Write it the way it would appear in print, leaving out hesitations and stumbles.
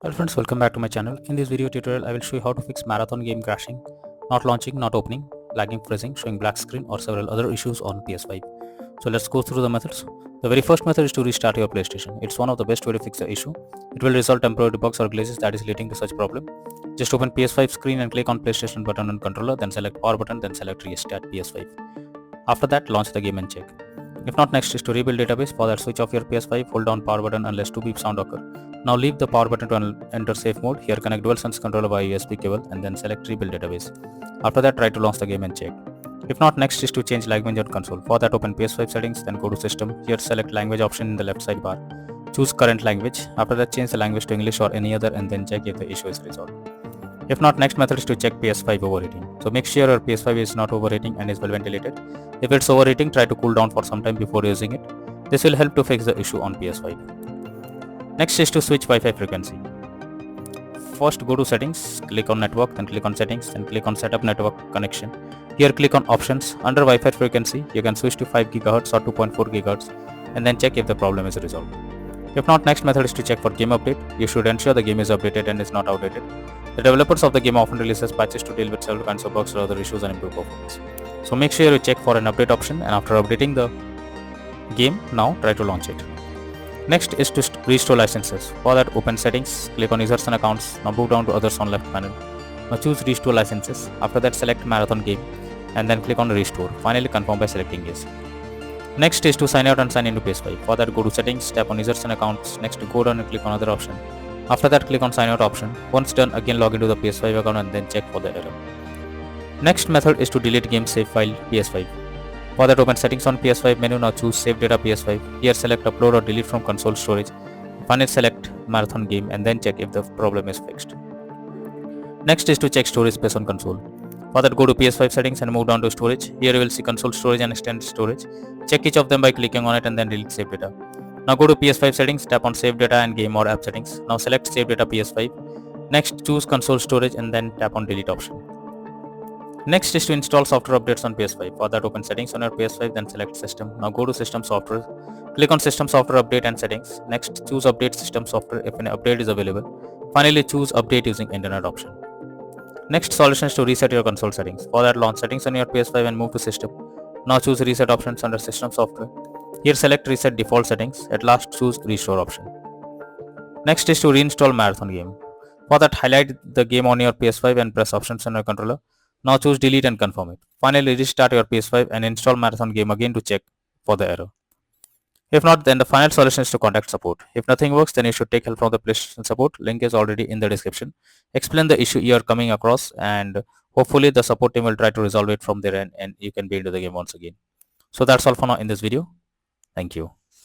Hello friends, welcome back to my channel. In this video tutorial, I will show you how to fix marathon game crashing, not launching, not opening, lagging, freezing, showing black screen or several other issues on PS5. So let's go through the methods. The very first method is to restart your PlayStation. It's one of the best way to fix the issue. It will resolve temporary bugs or glitches that is leading to such problem. Just open PS5 screen and click on PlayStation button on controller, then select power button, then select restart PS5. After that, launch the game and check. If not, next is to rebuild database. For that, switch off your PS5, hold down power button unless 2 beep sound occur. Now leave the power button to enter safe mode. Here connect DualSense controller via USB cable and then select rebuild database. After that, try to launch the game and check. If not, next is to change language on console. For that, open PS5 settings, then go to system. Here select language option in the left sidebar. Choose current language. After that, change the language to English or any other and then check if the issue is resolved. If not, next method is to check PS5 overheating. So make sure your PS5 is not overheating and is well ventilated. If it's overheating, try to cool down for some time before using it. This will help to fix the issue on PS5. Next is to switch Wi-Fi frequency. First go to settings, click on network, then click on settings, then click on setup network connection. Here click on options. Under Wi-Fi frequency, you can switch to 5 GHz or 2.4 GHz and then check if the problem is resolved. If not, next method is to check for game update. You should ensure the game is updated and is not outdated. The developers of the game often releases patches to deal with several kinds of bugs or other issues and improve performance. So make sure you check for an update option, and after updating the game, now try to launch it. Next is to restore licenses. For that, open settings, click on users and accounts. Now move down to others on left panel. Now choose restore licenses. After that, select marathon game and then click on restore. Finally, confirm by selecting yes. Next is to sign out and sign into PS5. For that, go to settings, tap on users and accounts. Next, go down and click on other option. After that, click on sign out option. Once done, again log into the PS5 account and then check for the error. Next method is to delete game save file PS5. For that, open settings on PS5 menu. Now choose save data PS5. Here select upload or delete from console storage. Finally, select marathon game and then check if the problem is fixed. Next is to check storage space on console. For that, go to PS5 settings and move down to storage. Here you will see console storage and extended storage. Check each of them by clicking on it and then delete save data. Now go to PS5 settings, tap on save data and game or app settings. Now select save data PS5. Next, choose console storage and then tap on delete option. Next is to install software updates on PS5. For that, open settings on your PS5, then select system. Now go to system software. Click on system software update and settings. Next, choose update system software if an update is available. Finally, choose update using internet option. Next solution is to reset your console settings. For that, launch settings on your PS5 and move to system. Now choose reset options under system software. Here select reset default settings. At last, choose restore option. Next is to reinstall marathon game. For that, highlight the game on your PS5 and press options on your controller. Now choose delete and confirm it. Finally, restart your PS5 and install marathon game again to check for the error. If not, then the final solution is to contact support. If nothing works, then you should take help from the PlayStation support. Link is already in the description. Explain the issue you are coming across and hopefully the support team will try to resolve it from their end and you can be into the game once again. So that's all for now in this video. Thank you.